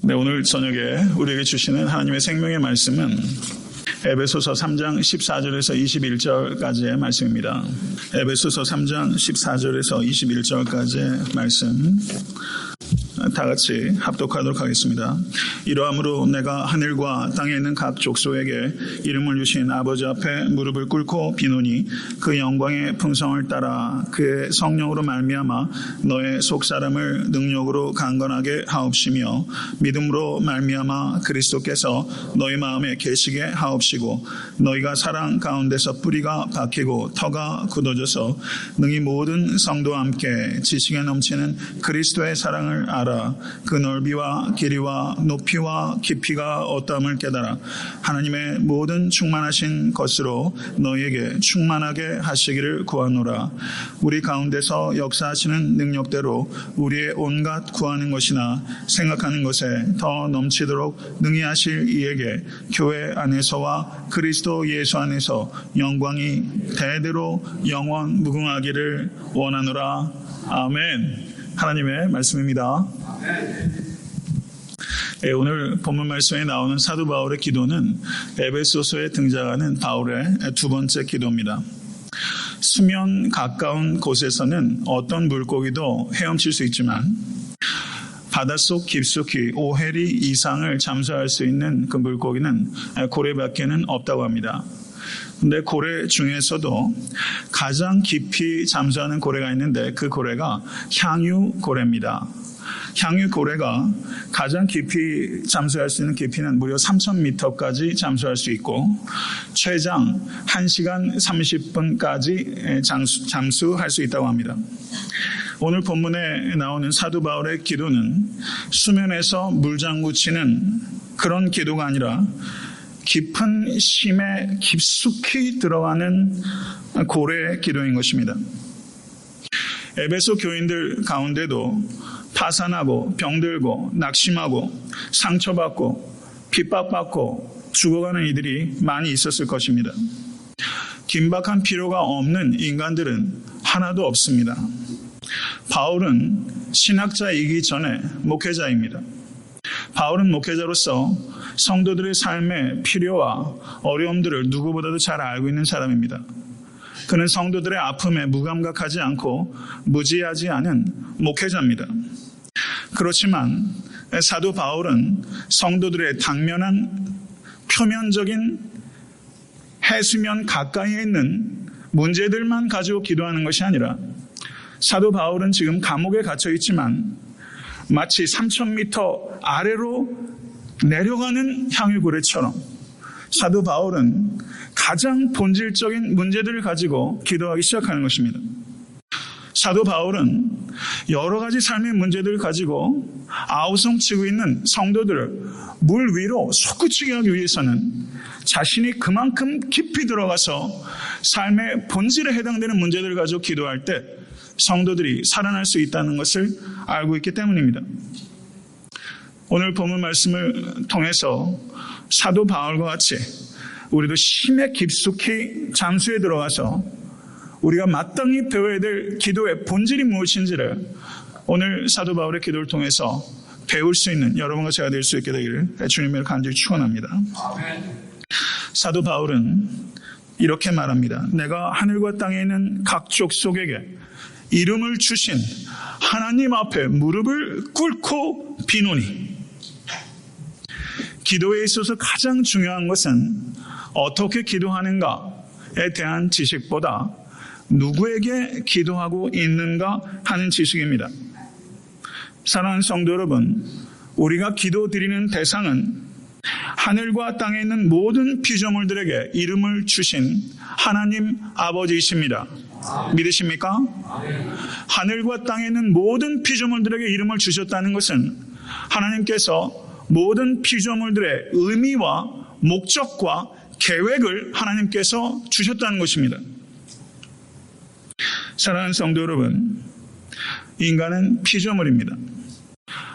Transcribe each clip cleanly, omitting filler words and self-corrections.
네, 오늘 저녁에 우리에게 주시는 하나님의 생명의 말씀은 에베소서 3장 14절에서 21절까지의 말씀입니다. 에베소서 3장 14절에서 21절까지의 말씀 다 같이 합독하도록 하겠습니다. 이러함으로 내가 하늘과 땅에 있는 각 족속에게 이름을 주신 아버지 앞에 무릎을 꿇고 비노니 그 영광의 풍성을 따라 그의 성령으로 말미암아 너의 속사람을 능력으로 강건하게 하옵시며 믿음으로 말미암아 그리스도께서 너희 마음에 계시게 하옵시고 너희가 사랑 가운데서 뿌리가 박히고 터가 굳어져서 능히 모든 성도와 함께 지식에 넘치는 그리스도의 사랑을 알아 그 넓이와 길이와 높이와 깊이가 어떠함을 깨달아 하나님의 모든 충만하신 것으로 너희에게 충만하게 하시기를 구하노라. 우리 가운데서 역사하시는 능력대로 우리의 온갖 구하는 것이나 생각하는 것에 더 넘치도록 능히 하실 이에게 교회 안에서와 그리스도 예수 안에서 영광이 대대로 영원 무궁하기를 원하노라. 아멘. 하나님의 말씀입니다. 오늘 본문 말씀에 나오는 사도 바울의 기도는 에베소서에 등장하는 바울의 두 번째 기도입니다. 수면 가까운 곳에서는 어떤 물고기도 헤엄칠 수 있지만 바닷속 깊숙이 5해리 이상을 잠수할 수 있는 그 물고기는 고래밖에는 없다고 합니다. 근데 고래 중에서도 가장 깊이 잠수하는 고래가 있는데 그 고래가 향유고래입니다. 향유고래가 가장 깊이 잠수할 수 있는 깊이는 무려 3,000m까지 잠수할 수 있고 최장 1시간 30분까지 잠수할 수 있다고 합니다. 오늘 본문에 나오는 사도 바울의 기도는 수면에서 물장구 치는 그런 기도가 아니라 깊은 심에 깊숙이 들어가는 고래의 기도인 것입니다. 에베소 교인들 가운데도 파산하고 병들고 낙심하고 상처받고 핍박받고 죽어가는 이들이 많이 있었을 것입니다. 긴박한 필요가 없는 인간들은 하나도 없습니다. 바울은 신학자이기 전에 목회자입니다. 바울은 목회자로서 성도들의 삶의 필요와 어려움들을 누구보다도 잘 알고 있는 사람입니다. 그는 성도들의 아픔에 무감각하지 않고 무지하지 않은 목회자입니다. 그렇지만 사도 바울은 성도들의 당면한 표면적인 해수면 가까이에 있는 문제들만 가지고 기도하는 것이 아니라 사도 바울은 지금 감옥에 갇혀 있지만 마치 3,000m 아래로 내려가는 향유고래처럼 사도 바울은 가장 본질적인 문제들을 가지고 기도하기 시작하는 것입니다. 사도 바울은 여러 가지 삶의 문제들을 가지고 아우성치고 있는 성도들을 물 위로 솟구치게 하기 위해서는 자신이 그만큼 깊이 들어가서 삶의 본질에 해당되는 문제들을 가지고 기도할 때 성도들이 살아날 수 있다는 것을 알고 있기 때문입니다. 오늘 본문 말씀을 통해서 사도 바울과 같이 우리도 심에 깊숙이 잠수에 들어가서 우리가 마땅히 배워야 될 기도의 본질이 무엇인지를 오늘 사도 바울의 기도를 통해서 배울 수 있는 여러분과 제가 될 수 있게 되기를 주님을 간절히 축원합니다. 사도 바울은 이렇게 말합니다. 내가 하늘과 땅에 있는 각 족속에게 이름을 주신 하나님 앞에 무릎을 꿇고 비노니. 기도에 있어서 가장 중요한 것은 어떻게 기도하는가에 대한 지식보다 누구에게 기도하고 있는가 하는 지식입니다. 사랑하는 성도 여러분, 우리가 기도드리는 대상은 하늘과 땅에 있는 모든 피조물들에게 이름을 주신 하나님 아버지이십니다. 믿으십니까? 하늘과 땅에 있는 모든 피조물들에게 이름을 주셨다는 것은 하나님께서 모든 피조물들의 의미와 목적과 계획을 하나님께서 주셨다는 것입니다. 사랑하는 성도 여러분, 인간은 피조물입니다.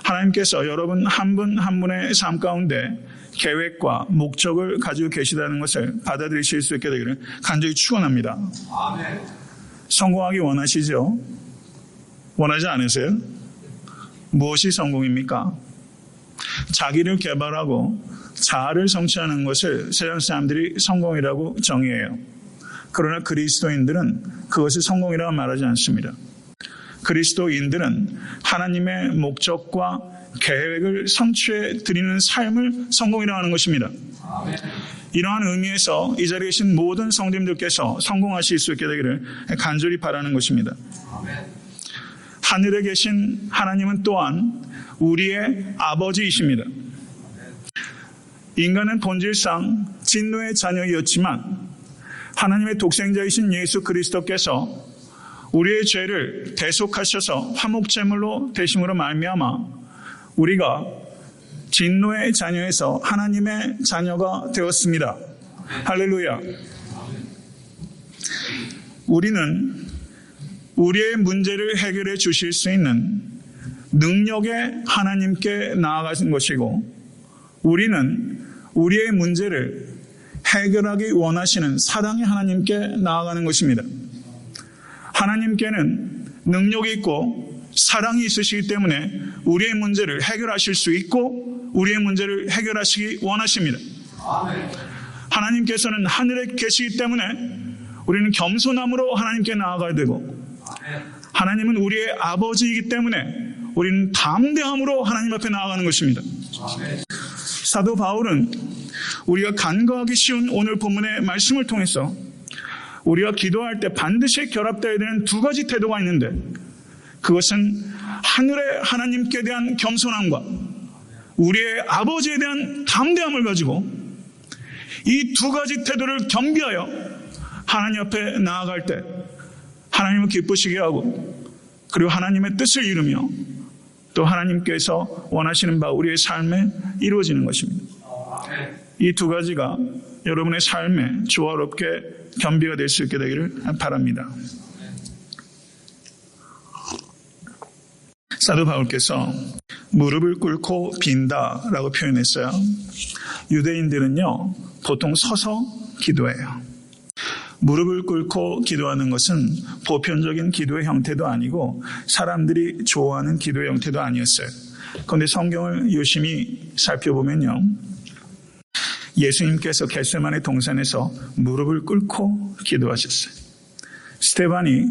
하나님께서 여러분 한 분 한 분의 삶 가운데 계획과 목적을 가지고 계시다는 것을 받아들이실 수 있게 되기를 간절히 축원합니다. 성공하기 원하시죠? 원하지 않으세요? 무엇이 성공입니까? 자기를 개발하고 자아를 성취하는 것을 세상 사람들이 성공이라고 정의해요. 그러나 그리스도인들은 그것을 성공이라고 말하지 않습니다. 그리스도인들은 하나님의 목적과 계획을 성취해 드리는 삶을 성공이라고 하는 것입니다. 이러한 의미에서 이 자리에 계신 모든 성도님들께서 성공하실 수 있게 되기를 간절히 바라는 것입니다. 하늘에 계신 하나님은 또한 우리의 아버지이십니다. 인간은 본질상 진노의 자녀이었지만 하나님의 독생자이신 예수 그리스도께서 우리의 죄를 대속하셔서 화목제물로 되심으로 말미암아 우리가 진노의 자녀에서 하나님의 자녀가 되었습니다. 할렐루야. 우리는 우리의 문제를 해결해 주실 수 있는 능력의 하나님께 나아가신 것이고, 우리는 우리의 문제를 해결하기 원하시는 사랑의 하나님께 나아가는 것입니다. 하나님께는 능력이 있고 사랑이 있으시기 때문에 우리의 문제를 해결하실 수 있고 우리의 문제를 해결하시기 원하십니다. 하나님께서는 하늘에 계시기 때문에 우리는 겸손함으로 하나님께 나아가야 되고, 하나님은 우리의 아버지이기 때문에 우리는 담대함으로 하나님 앞에 나아가는 것입니다. 사도 바울은 우리가 간과하기 쉬운 오늘 본문의 말씀을 통해서 우리가 기도할 때 반드시 결합되어야 되는 두 가지 태도가 있는데, 그것은 하늘의 하나님께 대한 겸손함과 우리의 아버지에 대한 담대함을 가지고 이 두 가지 태도를 겸비하여 하나님 앞에 나아갈 때 하나님을 기쁘시게 하고, 그리고 하나님의 뜻을 이루며 또 하나님께서 원하시는 바 우리의 삶에 이루어지는 것입니다. 이 두 가지가 여러분의 삶에 조화롭게 겸비가 될 수 있게 되기를 바랍니다. 사도 바울께서 무릎을 꿇고 빈다라고 표현했어요. 유대인들은요, 보통 서서 기도해요. 무릎을 꿇고 기도하는 것은 보편적인 기도의 형태도 아니고 사람들이 좋아하는 기도의 형태도 아니었어요. 그런데 성경을 유심히 살펴보면요, 예수님께서 겟세마네 동산에서 무릎을 꿇고 기도하셨어요. 스데반이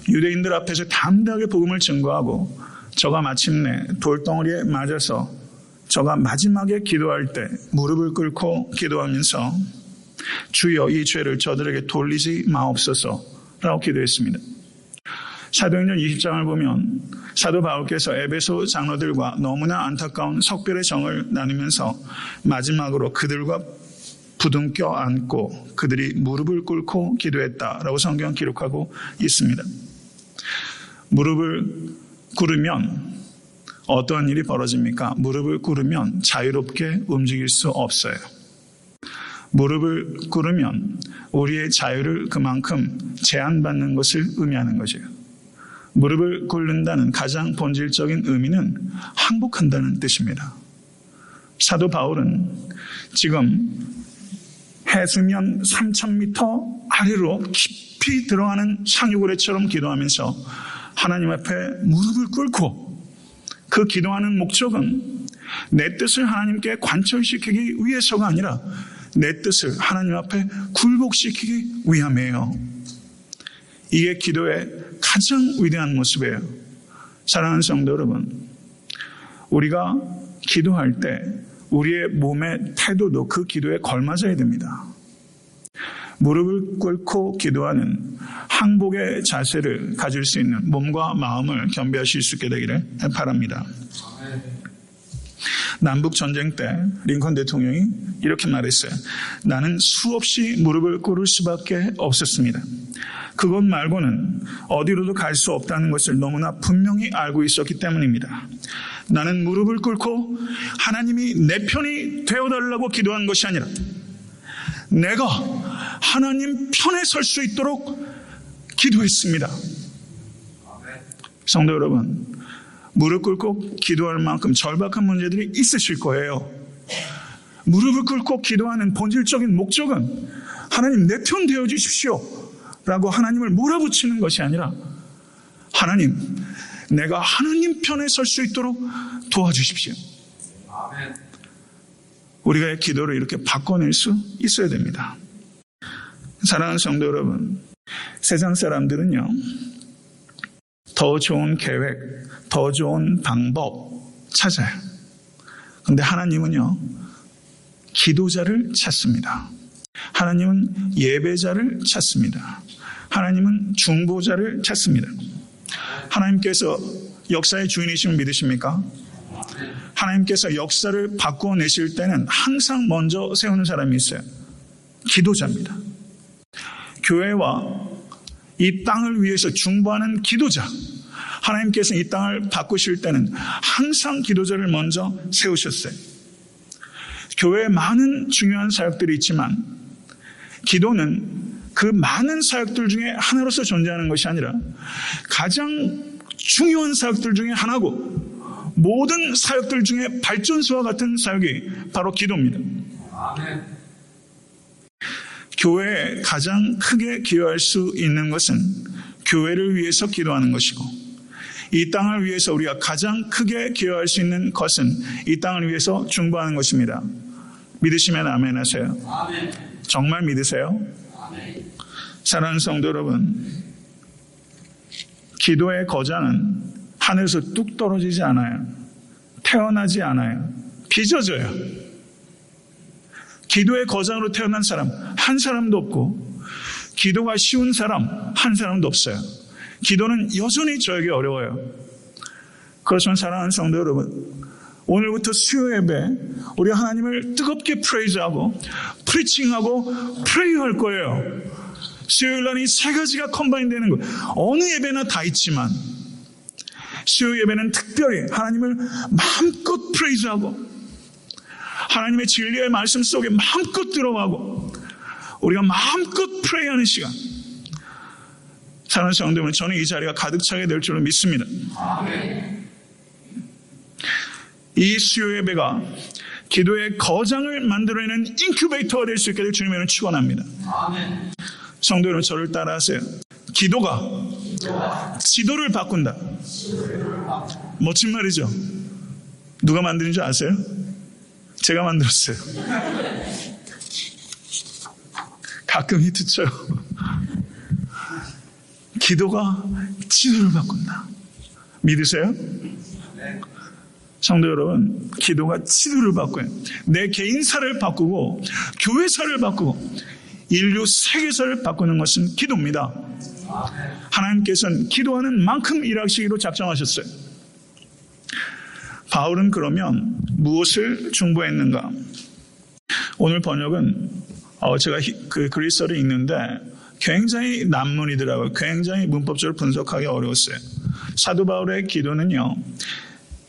유대인들 앞에서 담대하게 복음을 증거하고 저가 마침내 돌덩어리에 맞아서 저가 마지막에 기도할 때 무릎을 꿇고 기도하면서 주여 이 죄를 저들에게 돌리지 마옵소서 라고 기도했습니다. 사도행전 20장을 보면 사도 바울께서 에베소 장로들과 너무나 안타까운 석별의 정을 나누면서 마지막으로 그들과 부둥켜 안고 그들이 무릎을 꿇고 기도했다라고 성경은 기록하고 있습니다. 무릎을 꿇으면 어떠한 일이 벌어집니까? 무릎을 꿇으면 자유롭게 움직일 수 없어요. 무릎을 꿇으면 우리의 자유를 그만큼 제한받는 것을 의미하는 거죠. 무릎을 꿇는다는 가장 본질적인 의미는 항복한다는 뜻입니다. 사도 바울은 지금 해수면 3,000m 아래로 깊이 들어가는 상류고래처럼 기도하면서 하나님 앞에 무릎을 꿇고, 그 기도하는 목적은 내 뜻을 하나님께 관철시키기 위해서가 아니라 내 뜻을 하나님 앞에 굴복시키기 위함이에요. 이게 기도의 가장 위대한 모습이에요. 사랑하는 성도 여러분, 우리가 기도할 때 우리의 몸의 태도도 그 기도에 걸맞아야 됩니다. 무릎을 꿇고 기도하는 항복의 자세를 가질 수 있는 몸과 마음을 겸비하실 수 있게 되기를 바랍니다. 남북전쟁 때 링컨 대통령이 이렇게 말했어요. 나는 수없이 무릎을 꿇을 수밖에 없었습니다. 그것 말고는 어디로도 갈 수 없다는 것을 너무나 분명히 알고 있었기 때문입니다. 나는 무릎을 꿇고 하나님이 내 편이 되어달라고 기도한 것이 아니라 내가 하나님 편에 설 수 있도록 기도했습니다. 성도 여러분, 무릎 꿇고 기도할 만큼 절박한 문제들이 있으실 거예요. 무릎을 꿇고 기도하는 본질적인 목적은 하나님 내 편 되어 주십시오 라고 하나님을 몰아붙이는 것이 아니라, 하나님 내가 하나님 편에 설 수 있도록 도와주십시오. 우리가 기도를 이렇게 바꿔낼 수 있어야 됩니다. 사랑하는 성도 여러분, 세상 사람들은요, 더 좋은 계획, 더 좋은 방법 찾아요. 그런데 하나님은요, 기도자를 찾습니다. 하나님은 예배자를 찾습니다. 하나님은 중보자를 찾습니다. 하나님께서 역사의 주인이심을 믿으십니까? 하나님께서 역사를 바꿔내실 때는 항상 먼저 세우는 사람이 있어요. 기도자입니다. 교회와 이 땅을 위해서 중보하는 기도자. 하나님께서 이 땅을 바꾸실 때는 항상 기도자를 먼저 세우셨어요. 교회에 많은 중요한 사역들이 있지만 기도는 그 많은 사역들 중에 하나로서 존재하는 것이 아니라 가장 중요한 사역들 중에 하나고 모든 사역들 중에 발전소와 같은 사역이 바로 기도입니다. 아멘. 교회에 가장 크게 기여할 수 있는 것은 교회를 위해서 기도하는 것이고, 이 땅을 위해서 우리가 가장 크게 기여할 수 있는 것은 이 땅을 위해서 중보하는 것입니다. 믿으시면 아멘 하세요. 아멘. 정말 믿으세요? 아멘. 사랑하는 성도 여러분, 기도의 거장은 하늘에서 뚝 떨어지지 않아요. 태어나지 않아요. 빚어져요. 기도의 거장으로 태어난 사람 한 사람도 없고, 기도가 쉬운 사람 한 사람도 없어요. 기도는 여전히 저에게 어려워요. 그렇지만 사랑하는 성도 여러분, 오늘부터 수요 예배 우리 하나님을 뜨겁게 프레이즈하고 프리칭하고 프레이할 거예요. 수요일날 이 세 가지가 컴바인 되는 거예요. 어느 예배나 다 있지만 수요 예배는 특별히 하나님을 마음껏 프레이즈하고 하나님의 진리의 말씀 속에 마음껏 들어가고 우리가 마음껏 프레이하는 시간. 사랑하는 성도 여러분, 저는 이 자리가 가득 차게 될 줄로 믿습니다. 아멘. 이 수요 예배가 기도의 거장을 만들어내는 인큐베이터가 될 수 있게 될 주님을 축원합니다. 아멘. 성도 여러분, 저를 따라하세요. 기도가 지도를 바꾼다. 멋진 말이죠. 누가 만드는 줄 아세요? 제가 만들었어요. 가끔 히트쳐요. 기도가 지도를 바꾼다. 믿으세요? 성도 여러분, 기도가 지도를 바꿔요. 내 개인사를 바꾸고 교회사를 바꾸고 인류 세계사를 바꾸는 것은 기도입니다. 하나님께서는 기도하는 만큼 일하시기로 작정하셨어요. 바울은 그러면 무엇을 중보했는가? 오늘 번역은 제가 그 그리스어를 읽는데 굉장히 난문이더라고요. 굉장히 문법적으로 분석하기 어려웠어요. 사도 바울의 기도는요,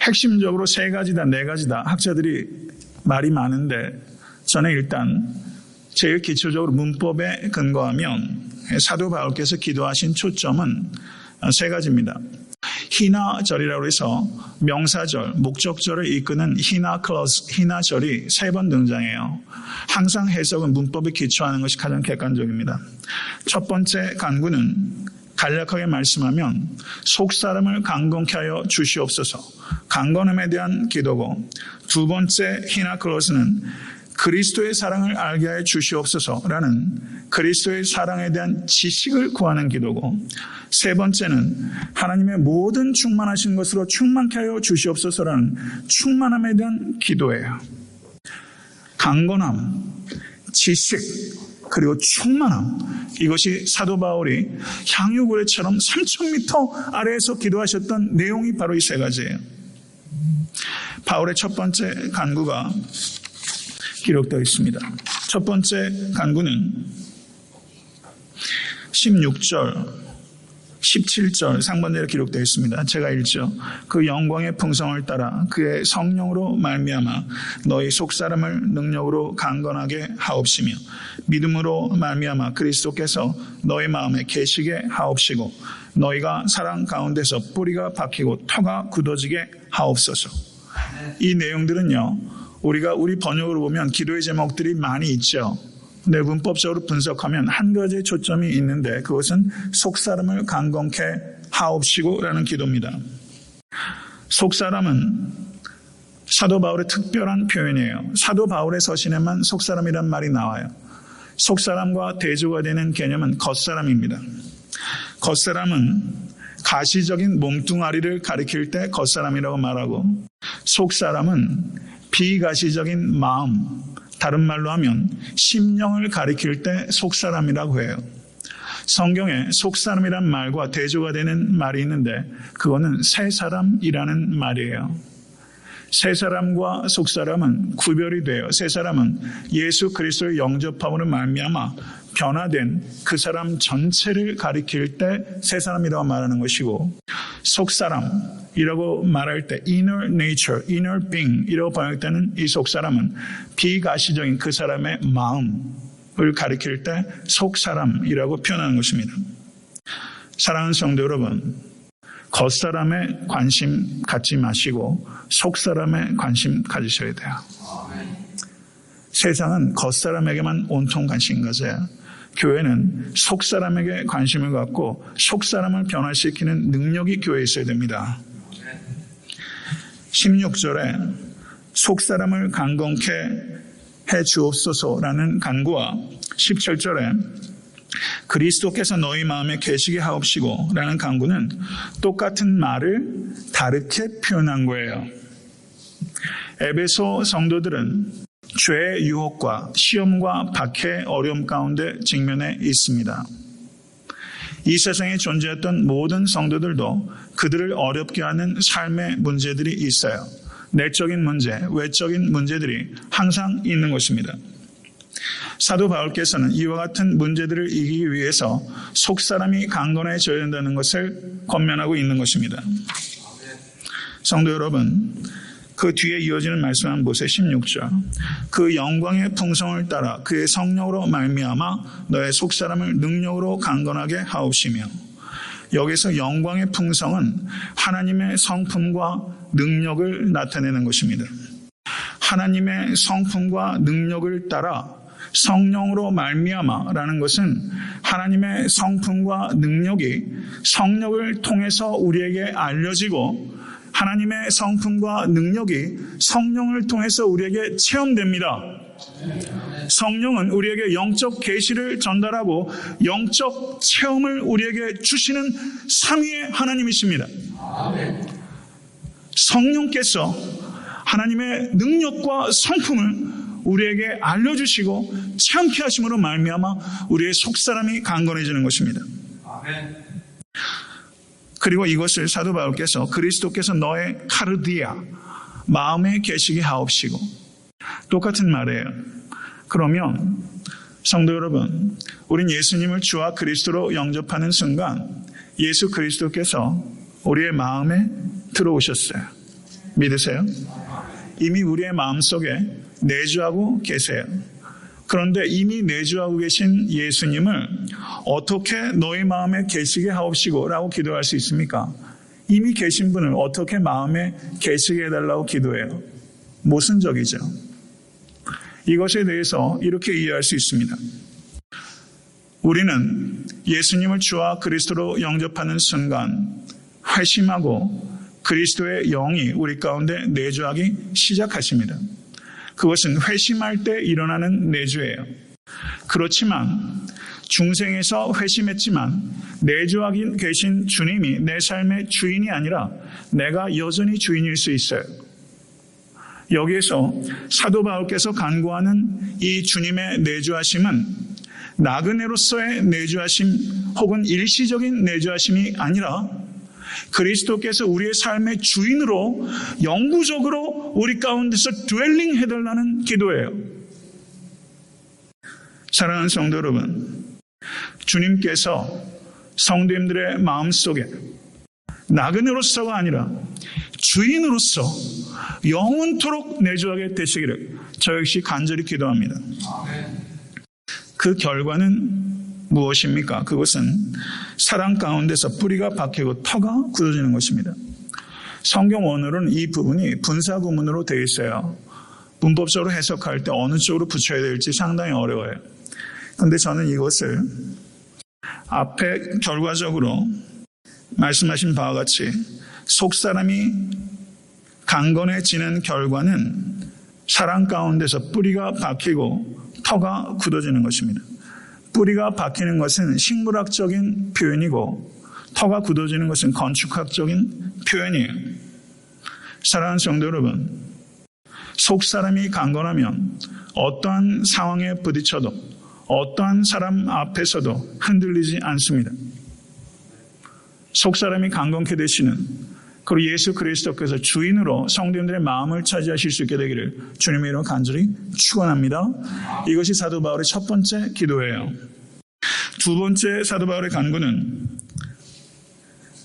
핵심적으로 세 가지다, 네 가지다. 학자들이 말이 많은데 저는 일단 제일 기초적으로 문법에 근거하면 사도 바울께서 기도하신 초점은 세 가지입니다. 희나절이라고 해서 명사절, 목적절을 이끄는 희나절이 세 번 등장해요. 항상 해석은 문법에 기초하는 것이 가장 객관적입니다. 첫 번째 간구는 간략하게 말씀하면 속사람을 강건케 하여 주시옵소서, 강건함에 대한 기도고, 두 번째 희나클로스는 그리스도의 사랑을 알게 하여 주시옵소서라는 그리스도의 사랑에 대한 지식을 구하는 기도고, 세 번째는 하나님의 모든 충만하신 것으로 충만케 하여 주시옵소서라는 충만함에 대한 기도예요. 강건함, 지식, 그리고 충만함, 이것이 사도 바울이 향유고래처럼 3,000m 아래에서 기도하셨던 내용이 바로 이 세 가지예요. 바울의 첫 번째 간구가 기록되어 있습니다. 첫 번째 간구는 16절, 17절 상반절에 기록되어 있습니다. 제가 읽죠. 그 영광의 풍성을 따라 그의 성령으로 말미암아 너희 속사람을 능력으로 강건하게 하옵시며 믿음으로 말미암아 그리스도께서 너희 마음에 계시게 하옵시고 너희가 사랑 가운데서 뿌리가 박히고 터가 굳어지게 하옵소서. 이 내용들은요, 우리가 우리 번역으로 보면 기도의 제목들이 많이 있죠. 근데 문법적으로 분석하면 한 가지의 초점이 있는데 그것은 속사람을 강건케 하옵시고라는 기도입니다. 속사람은 사도 바울의 특별한 표현이에요. 사도 바울의 서신에만 속사람이란 말이 나와요. 속사람과 대조가 되는 개념은 겉사람입니다. 겉사람은 가시적인 몸뚱아리를 가리킬 때 겉사람이라고 말하고, 속사람은 비가시적인 마음, 다른 말로 하면 심령을 가리킬 때 속사람이라고 해요. 성경에 속사람이란 말과 대조가 되는 말이 있는데 그거는 새사람이라는 말이에요. 새사람과 속사람은 구별이 돼요. 새사람은 예수 그리스도의 영접함으로 말미암아 변화된 그 사람 전체를 가리킬 때 새사람이라고 말하는 것이고, 속사람이라고 말할 때 inner nature, inner being 이라고 번역되는 이 속사람은 비가시적인 그 사람의 마음을 가리킬 때 속사람이라고 표현하는 것입니다. 사랑하는 성도 여러분, 겉사람에 관심 갖지 마시고 속사람에 관심 가지셔야 돼요. 세상은 겉사람에게만 온통 관심 가져야, 교회는 속사람에게 관심을 갖고 속사람을 변화시키는 능력이 교회에 있어야 됩니다. 16절에 속사람을 강건케 해 주옵소서라는 간구와 17절에 그리스도께서 너희 마음에 계시게 하옵시고 라는 간구는 똑같은 말을 다르게 표현한 거예요. 에베소 성도들은 죄의 유혹과 시험과 박해, 어려움 가운데 직면해 있습니다. 이 세상에 존재했던 모든 성도들도 그들을 어렵게 하는 삶의 문제들이 있어요. 내적인 문제, 외적인 문제들이 항상 있는 것입니다. 사도 바울께서는 이와 같은 문제들을 이기기 위해서 속사람이 강건해져야 된다는 것을 권면하고 있는 것입니다. 성도 여러분, 그 뒤에 이어지는 말씀 한번 보세요. 16절. 그 영광의 풍성을 따라 그의 성령으로 말미암아 너의 속사람을 능력으로 강건하게 하옵시며, 여기서 영광의 풍성은 하나님의 성품과 능력을 나타내는 것입니다. 하나님의 성품과 능력을 따라 성령으로 말미암아라는 것은 하나님의 성품과 능력이 성령을 통해서 우리에게 알려지고, 하나님의 성품과 능력이 성령을 통해서 우리에게 체험됩니다. 성령은 우리에게 영적 계시를 전달하고 영적 체험을 우리에게 주시는 삼위의 하나님이십니다. 성령께서 하나님의 능력과 성품을 우리에게 알려주시고 체험케 하심으로 말미암아 우리의 속사람이 강건해지는 것입니다. 그리고 이것을 사도 바울께서 그리스도께서 너의 카르디아, 마음에 계시게 하옵시고, 똑같은 말이에요. 그러면 성도 여러분, 우린 예수님을 주와 그리스도로 영접하는 순간 예수 그리스도께서 우리의 마음에 들어오셨어요. 믿으세요? 이미 우리의 마음속에 내주하고 계세요. 그런데 이미 내주하고 계신 예수님을 어떻게 너희 마음에 계시게 하옵시고 라고 기도할 수 있습니까? 이미 계신 분을 어떻게 마음에 계시게 해달라고 기도해요? 모순적이죠. 이것에 대해서 이렇게 이해할 수 있습니다. 우리는 예수님을 주와 그리스도로 영접하는 순간 회심하고 그리스도의 영이 우리 가운데 내주하기 시작하십니다. 그것은 회심할 때 일어나는 내주예요. 그렇지만 중생에서 회심했지만 내주하기 계신 주님이 내 삶의 주인이 아니라 내가 여전히 주인일 수 있어요. 여기에서 사도 바울께서 간구하는 이 주님의 내주하심은 나그네로서의 내주하심 혹은 일시적인 내주하심이 아니라 그리스도께서 우리의 삶의 주인으로 영구적으로 우리 가운데서 드웰링 해달라는 기도예요. 사랑하는 성도 여러분, 주님께서 성도님들의 마음속에 나그네로서가 아니라 주인으로서 영원토록 내주하게 되시기를 저 역시 간절히 기도합니다. 그 결과는 무엇입니까? 그것은 사랑 가운데서 뿌리가 박히고 터가 굳어지는 것입니다. 성경 원어로는 이 부분이 분사구문으로 되어 있어요. 문법적으로 해석할 때 어느 쪽으로 붙여야 될지 상당히 어려워요. 그런데 저는 이것을 앞에 결과적으로 말씀하신 바와 같이 속사람이 강건해지는 결과는 사랑 가운데서 뿌리가 박히고 터가 굳어지는 것입니다. 뿌리가 박히는 것은 식물학적인 표현이고 터가 굳어지는 것은 건축학적인 표현이에요. 사랑하는 성도 여러분, 속사람이 강건하면 어떠한 상황에 부딪혀도 어떠한 사람 앞에서도 흔들리지 않습니다. 속사람이 강건케 되시는 그리고 예수 그리스도께서 주인으로 성도님들의 마음을 차지하실 수 있게 되기를 주님의 이름으로 간절히 축원합니다. 이것이 사도 바울의 첫 번째 기도예요. 두 번째 사도 바울의 간구는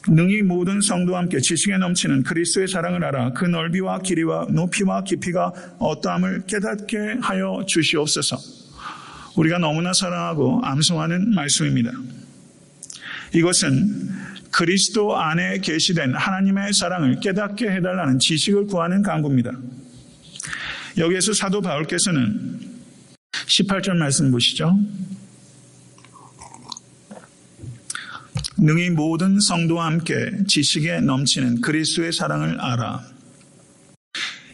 능히 모든 성도와 함께 지식에 넘치는 그리스도의 사랑을 알아 그 넓이와 길이와 높이와 깊이가 어떠함을 깨닫게 하여 주시옵소서. 우리가 너무나 사랑하고 암송하는 말씀입니다. 이것은 그리스도 안에 계시된 하나님의 사랑을 깨닫게 해달라는 지식을 구하는 간구입니다. 여기에서 사도 바울께서는 18절 말씀 보시죠. 능히 모든 성도와 함께 지식에 넘치는 그리스도의 사랑을 알아.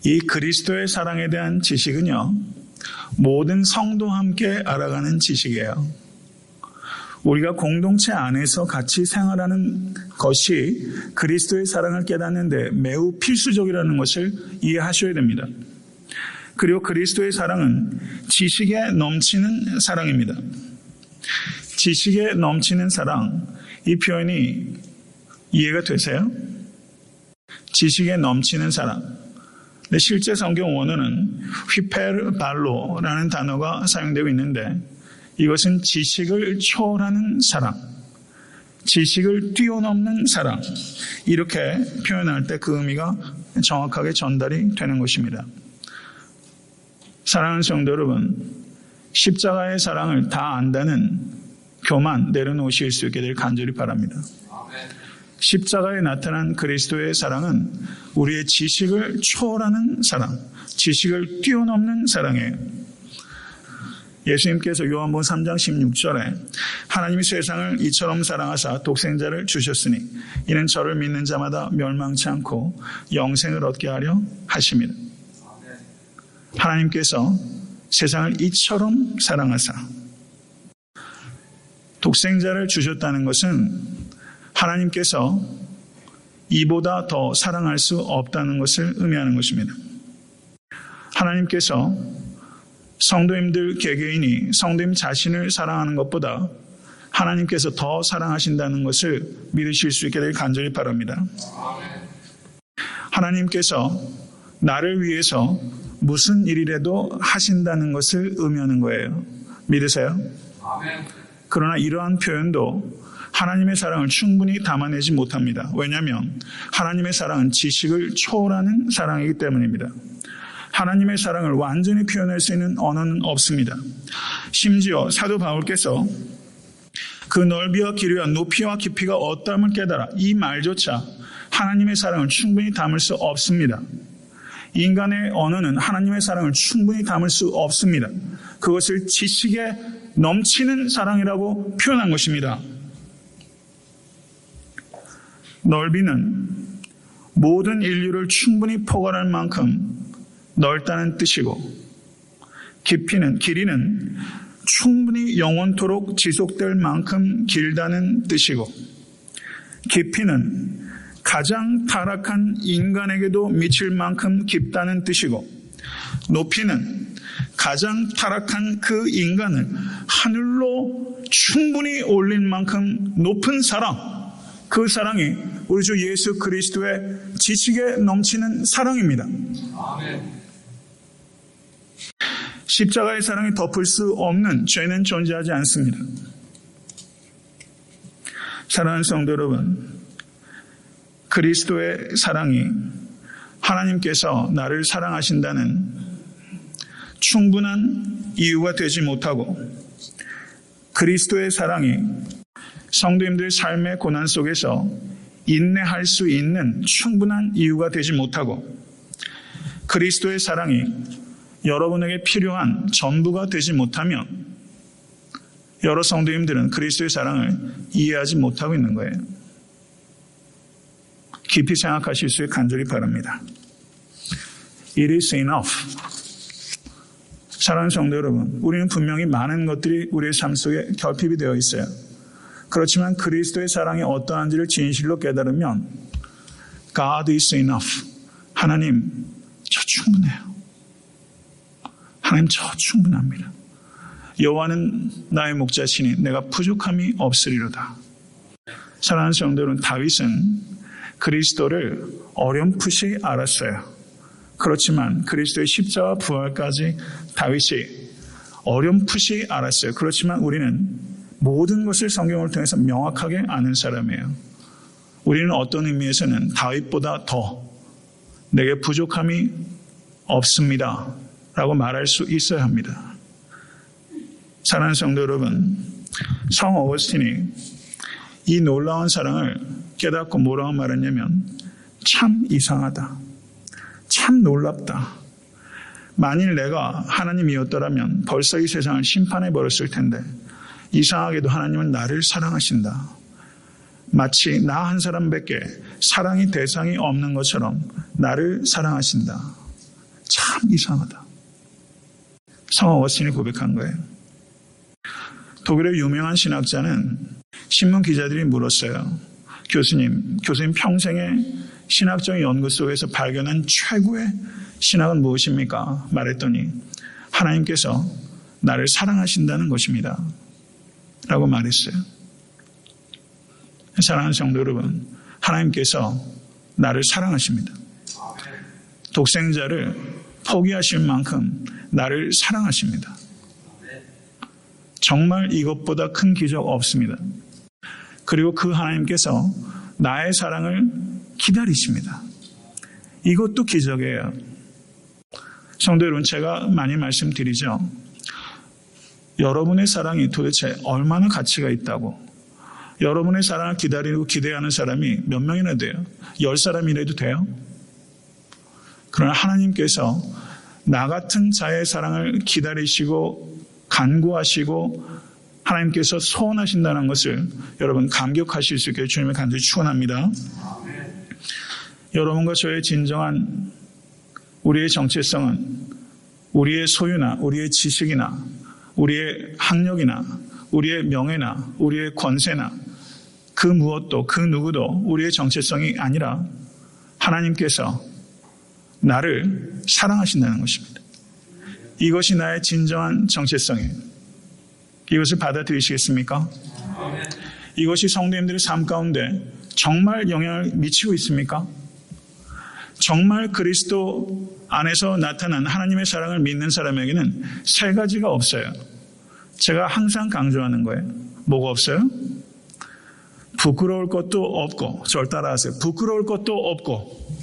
이 그리스도의 사랑에 대한 지식은요, 모든 성도와 함께 알아가는 지식이에요. 우리가 공동체 안에서 같이 생활하는 것이 그리스도의 사랑을 깨닫는데 매우 필수적이라는 것을 이해하셔야 됩니다. 그리고 그리스도의 사랑은 지식에 넘치는 사랑입니다. 지식에 넘치는 사랑, 이 표현이 이해가 되세요? 지식에 넘치는 사랑. 근데 실제 성경 원어는 휘페르발로라는 단어가 사용되고 있는데 이것은 지식을 초월하는 사랑, 지식을 뛰어넘는 사랑, 이렇게 표현할 때 그 의미가 정확하게 전달이 되는 것입니다. 사랑하는 성도 여러분, 십자가의 사랑을 다 안다는 교만 내려놓으실 수 있게 될 간절히 바랍니다. 십자가에 나타난 그리스도의 사랑은 우리의 지식을 초월하는 사랑, 지식을 뛰어넘는 사랑이에요. 예수님께서 요한복음 3장 16절에 하나님이 세상을 이처럼 사랑하사 독생자를 주셨으니 이는 저를 믿는 자마다 멸망치 않고 영생을 얻게 하려 하심이라. 하나님께서 세상을 이처럼 사랑하사 독생자를 주셨다는 것은 하나님께서 이보다 더 사랑할 수 없다는 것을 의미하는 것입니다. 하나님께서 성도님들 개개인이 성도님 자신을 사랑하는 것보다 하나님께서 더 사랑하신다는 것을 믿으실 수 있게 될 간절히 바랍니다. 하나님께서 나를 위해서 무슨 일이라도 하신다는 것을 의미하는 거예요. 믿으세요? 그러나 이러한 표현도 하나님의 사랑을 충분히 담아내지 못합니다. 왜냐하면 하나님의 사랑은 지식을 초월하는 사랑이기 때문입니다. 하나님의 사랑을 완전히 표현할 수 있는 언어는 없습니다. 심지어 사도 바울께서 그 넓이와 길이와 높이와 깊이가 어떠함을 깨달아, 이 말조차 하나님의 사랑을 충분히 담을 수 없습니다. 인간의 언어는 하나님의 사랑을 충분히 담을 수 없습니다. 그것을 지식에 넘치는 사랑이라고 표현한 것입니다. 넓이는 모든 인류를 충분히 포괄할 만큼 넓다는 뜻이고, 길이는 충분히 영원토록 지속될 만큼 길다는 뜻이고, 깊이는 가장 타락한 인간에게도 미칠 만큼 깊다는 뜻이고, 높이는 가장 타락한 그 인간을 하늘로 충분히 올릴 만큼 높은 사랑, 그 사랑이 우리 주 예수 그리스도의 지식에 넘치는 사랑입니다. 아멘. 십자가의 사랑이 덮을 수 없는 죄는 존재하지 않습니다. 사랑하는 성도 여러분, 그리스도의 사랑이 하나님께서 나를 사랑하신다는 충분한 이유가 되지 못하고, 그리스도의 사랑이 성도님들 삶의 고난 속에서 인내할 수 있는 충분한 이유가 되지 못하고, 그리스도의 사랑이 여러분에게 필요한 전부가 되지 못하면 여러 성도님들은 그리스도의 사랑을 이해하지 못하고 있는 거예요. 깊이 생각하실 수 있게 간절히 바랍니다. It is enough. 사랑하는 성도 여러분, 우리는 분명히 많은 것들이 우리의 삶 속에 결핍이 되어 있어요. 그렇지만 그리스도의 사랑이 어떠한지를 진실로 깨달으면 God is enough. 하나님, 저 충분해요. 하나님, 저 충분합니다. 여호와는 나의 목자시니 내가 부족함이 없으리로다. 사랑하는 성도 여러분, 다윗은 그리스도를 어렴풋이 알았어요. 그렇지만 그리스도의 십자가 부활까지 다윗이 어렴풋이 알았어요. 그렇지만 우리는 모든 것을 성경을 통해서 명확하게 아는 사람이에요. 우리는 어떤 의미에서는 다윗보다 더 내게 부족함이 없습니다 라고 말할 수 있어야 합니다. 사랑하는 성도 여러분, 성 어거스틴이 이 놀라운 사랑을 깨닫고 뭐라고 말했냐면 참 이상하다, 참 놀랍다. 만일 내가 하나님이었더라면 벌써 이 세상을 심판해버렸을 텐데 이상하게도 하나님은 나를 사랑하신다. 마치 나 한 사람밖에 사랑의 대상이 없는 것처럼 나를 사랑하신다. 참 이상하다. 성 어거스틴이 고백한 거예요. 독일의 유명한 신학자는 신문 기자들이 물었어요. 교수님 평생의 신학적 연구 속에서 발견한 최고의 신학은 무엇입니까? 말했더니 하나님께서 나를 사랑하신다는 것입니다 라고 말했어요. 사랑하는 성도 여러분, 하나님께서 나를 사랑하십니다. 독생자를 포기하실 만큼 나를 사랑하십니다. 정말 이것보다 큰 기적 없습니다. 그리고 그 하나님께서 나의 사랑을 기다리십니다. 이것도 기적이에요. 성도 여러분, 제가 많이 말씀드리죠. 여러분의 사랑이 도대체 얼마나 가치가 있다고. 여러분의 사랑을 기다리고 기대하는 사람이 몇 명이나 돼요? 10사람이라도 돼요? 그러나 하나님께서 나 같은 자의 사랑을 기다리시고 간구하시고 하나님께서 소원하신다는 것을 여러분 감격하실 수 있게 주님의 간절히 축원합니다. 여러분과 저의 진정한 우리의 정체성은 우리의 소유나 우리의 지식이나 우리의 학력이나 우리의 명예나 우리의 권세나 그 무엇도 그 누구도 우리의 정체성이 아니라 하나님께서 나를 사랑하신다는 것입니다. 이것이 나의 진정한 정체성이에요. 이것을 받아들이시겠습니까? 이것이 성도님들의 삶 가운데 정말 영향을 미치고 있습니까? 정말 그리스도 안에서 나타난 하나님의 사랑을 믿는 사람에게는 세 가지가 없어요. 제가 항상 강조하는 거예요. 뭐가 없어요? 부끄러울 것도 없고, 저를 따라하세요. 부끄러울 것도 없고,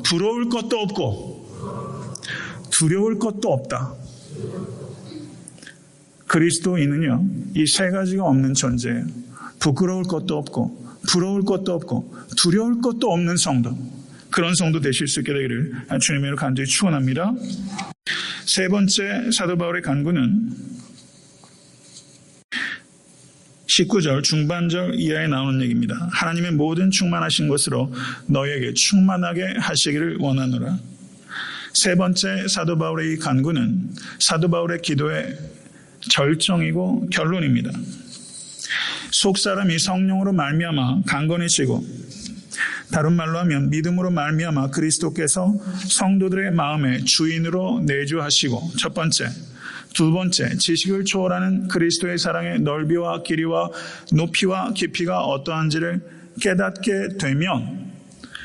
부러울 것도 없고, 두려울 것도 없다. 그리스도인은요, 이 세 가지가 없는 존재예요. 부끄러울 것도 없고, 부러울 것도 없고, 두려울 것도 없는 성도. 그런 성도 되실 수 있게 되기를 주님으로 간절히 축원합니다. 세 번째 사도 바울의 간구는 19절 중반절 이하에 나오는 얘기입니다. 하나님의 모든 충만하신 것으로 너희에게 충만하게 하시기를 원하노라. 세 번째 사도 바울의 이 간구는 사도 바울의 기도의 절정이고 결론입니다. 속사람이 성령으로 말미암아 강건해지고 다른 말로 하면 믿음으로 말미암아 그리스도께서 성도들의 마음에 주인으로 내주하시고 첫 번째, 두 번째 지식을 초월하는 그리스도의 사랑의 넓이와 길이와 높이와 깊이가 어떠한지를 깨닫게 되면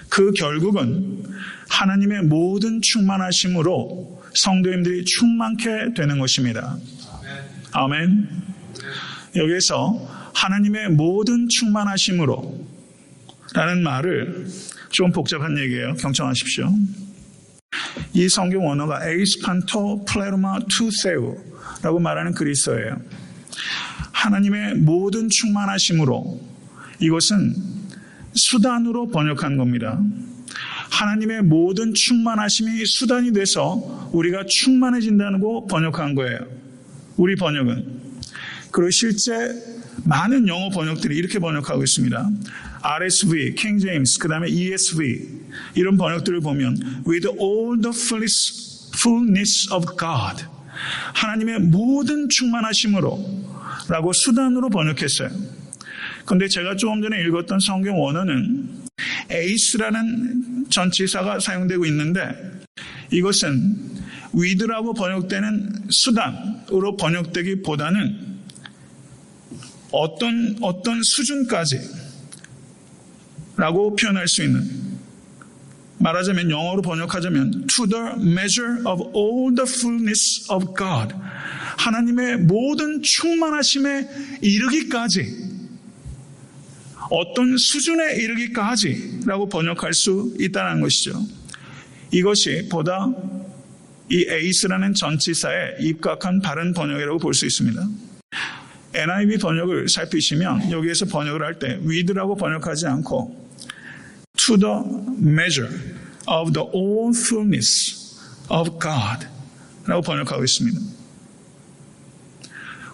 그 결국은 하나님의 모든 충만하심으로 성도님들이 충만케 되는 것입니다. 아멘. 여기서 하나님의 모든 충만하심으로 라는 말을 좀 복잡한 얘기예요. 경청하십시오. 이 성경 원어가 에이스판토 플레르마 투세우 라고 말하는 그리스어예요. 하나님의 모든 충만하심으로, 이것은 수단으로 번역한 겁니다. 하나님의 모든 충만하심이 수단이 돼서 우리가 충만해진다고 번역한 거예요. 우리 번역은. 그리고 실제 많은 영어 번역들이 이렇게 번역하고 있습니다. RSV, King James, 그 다음에 ESV 이런 번역들을 보면 with all the fullness of God, 하나님의 모든 충만하심으로 라고 수단으로 번역했어요. 그런데 제가 조금 전에 읽었던 성경 원어는 에이스라는 전치사가 사용되고 있는데 이것은 with라고 번역되는 수단으로 번역되기보다는 어떤 수준까지 라고 표현할 수 있는, 말하자면 영어로 번역하자면 to the measure of all the fullness of God, 하나님의 모든 충만하심에 이르기까지, 어떤 수준에 이르기까지 라고 번역할 수 있다는 것이죠. 이것이 보다 이 에이스라는 전치사에 입각한 바른 번역이라고 볼 수 있습니다. NIV 번역을 살피시면 여기에서 번역을 할 때 with라고 번역하지 않고 to the measure of the all fullness of God 라고 번역하고 있습니다.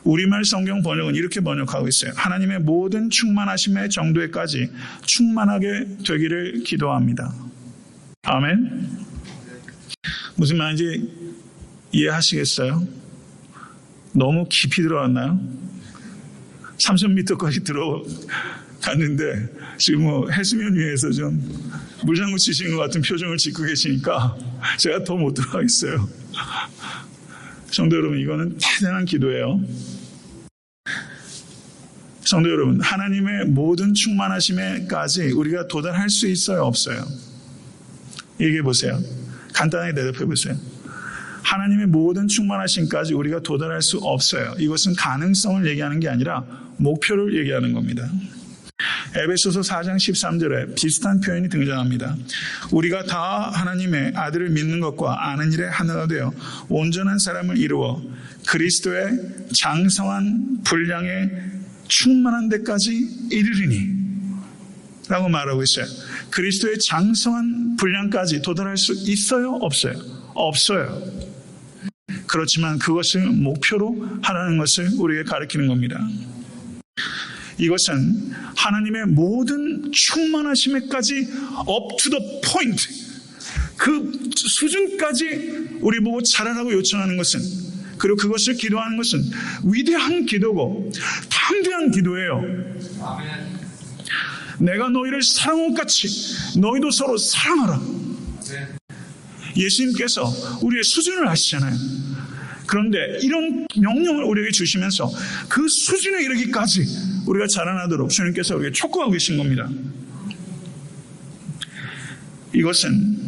우리말 성경 번역은 이렇게 번역하고 있어요. 하나님의 모든 충만하심의 정도에까지 충만하게 되기를 기도합니다. 아멘. 무슨 말인지 이해하시겠어요? 너무 깊이 들어갔나요? 30m까지 들어갔는데 지금 해수면 위에서 좀 물장구 치시는 것 같은 표정을 짓고 계시니까 제가 더 못 들어가겠어요. 성도 여러분, 이거는 대단한 기도예요. 성도 여러분, 하나님의 모든 충만하심에까지 우리가 도달할 수 있어요, 없어요? 얘기해 보세요. 간단하게 대답해 보세요. 하나님의 모든 충만하심까지 우리가 도달할 수 없어요. 이것은 가능성을 얘기하는 게 아니라 목표를 얘기하는 겁니다. 에베소서 4장 13절에 비슷한 표현이 등장합니다. 우리가 다 하나님의 아들을 믿는 것과 아는 일에 하나가 되어 온전한 사람을 이루어 그리스도의 장성한 분량에 충만한 데까지 이르리니 라고 말하고 있어요. 그리스도의 장성한 분량까지 도달할 수 있어요? 없어요? 없어요. 그렇지만 그것을 목표로 하라는 것을 우리에게 가르치는 겁니다. 이것은 하나님의 모든 충만하심에까지 up to the point, 그 수준까지 우리 보고 잘하라고 요청하는 것은, 그리고 그것을 기도하는 것은 위대한 기도고 담대한 기도예요. 아멘. 내가 너희를 사랑한 것 같이 너희도 서로 사랑하라. 예수님께서 우리의 수준을 아시잖아요. 그런데 이런 명령을 우리에게 주시면서 그 수준에 이르기까지 우리가 자라나도록 주님께서 우리에게 촉구하고 계신 겁니다. 이것은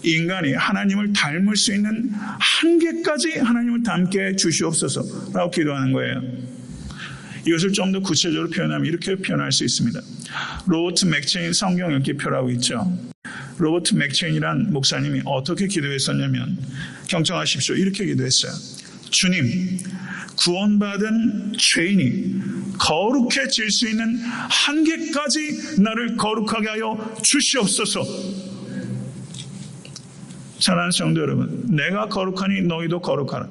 인간이 하나님을 닮을 수 있는 한계까지 하나님을 닮게 주시옵소서라고 기도하는 거예요. 이것을 좀 더 구체적으로 표현하면 이렇게 표현할 수 있습니다. 로버트 맥체인 성경 읽기표라고 있죠. 로버트 맥체인이란 목사님이 어떻게 기도했었냐면, 경청하십시오. 이렇게 기도했어요. 주님, 구원받은 죄인이 거룩해질 수 있는 한계까지 나를 거룩하게 하여 주시옵소서. 사랑하는 성도 여러분, 내가 거룩하니 너희도 거룩하라.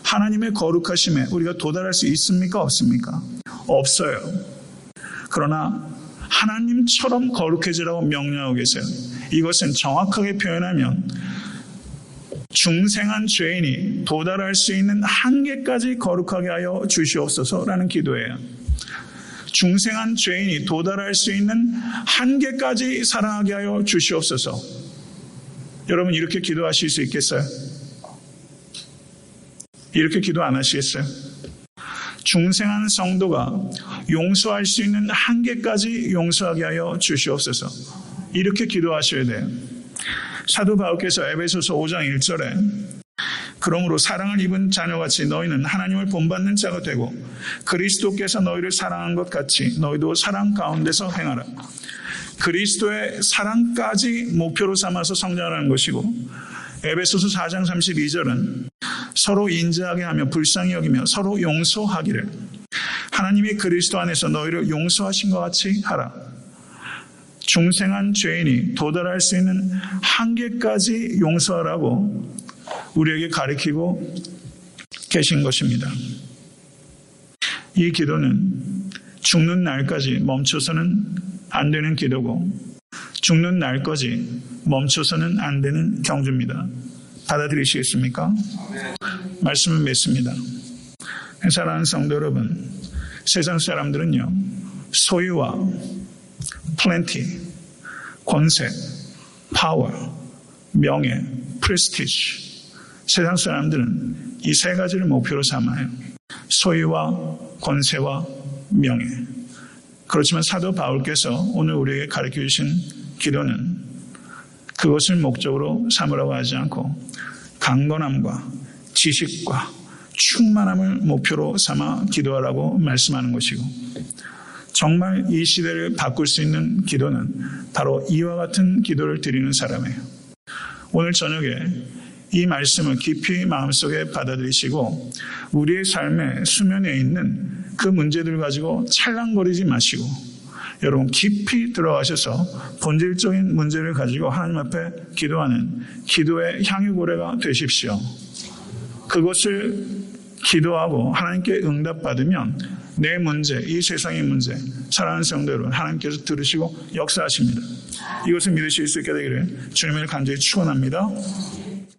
하나님의 거룩하심에 우리가 도달할 수 있습니까? 없습니까? 없어요. 그러나 하나님처럼 거룩해지라고 명령하고 계세요. 이것은 정확하게 표현하면 중생한 죄인이 도달할 수 있는 한계까지 거룩하게 하여 주시옵소서라는 기도예요. 중생한 죄인이 도달할 수 있는 한계까지 사랑하게 하여 주시옵소서. 여러분, 이렇게 기도하실 수 있겠어요? 이렇게 기도 안 하시겠어요? 중생한 성도가 용서할 수 있는 한계까지 용서하게 하여 주시옵소서. 이렇게 기도하셔야 돼요. 사도 바울께서 에베소서 5장 1절에 그러므로 사랑을 입은 자녀같이 너희는 하나님을 본받는 자가 되고 그리스도께서 너희를 사랑한 것 같이 너희도 사랑 가운데서 행하라. 그리스도의 사랑까지 목표로 삼아서 성장하는 것이고, 에베소서 4장 32절은 서로 인자하게 하며 불쌍히 여기며 서로 용서하기를 하나님이 그리스도 안에서 너희를 용서하신 것 같이 하라. 중생한 죄인이 도달할 수 있는 한계까지 용서하라고 우리에게 가르치고 계신 것입니다. 이 기도는 죽는 날까지 멈춰서는 안 되는 기도고 죽는 날까지 멈춰서는 안 되는 경주입니다. 받아들이시겠습니까? 말씀을 맺습니다. 사랑하는 성도 여러분, 세상 사람들은요, 소유와 플랜티, 권세, 파워, 명예, 프레스티지. 세상 사람들은 이 세 가지를 목표로 삼아요. 소유와 권세와 명예. 그렇지만 사도 바울께서 오늘 우리에게 가르쳐 주신 기도는 그것을 목적으로 삼으라고 하지 않고 강건함과 지식과 충만함을 목표로 삼아 기도하라고 말씀하는 것이고, 정말 이 시대를 바꿀 수 있는 기도는 바로 이와 같은 기도를 드리는 사람이에요. 오늘 저녁에 이 말씀을 깊이 마음속에 받아들이시고 우리의 삶의 수면에 있는 그 문제들 가지고 찰랑거리지 마시고 여러분 깊이 들어가셔서 본질적인 문제를 가지고 하나님 앞에 기도하는 기도의 향유고래가 되십시오. 그것을 기도하고 하나님께 응답받으면 내 문제, 이 세상의 문제, 사랑하는 성도 여러분, 하나님께서 들으시고 역사하십니다. 이것을 믿으실 수 있게 되기를 주님을 간절히 축원합니다.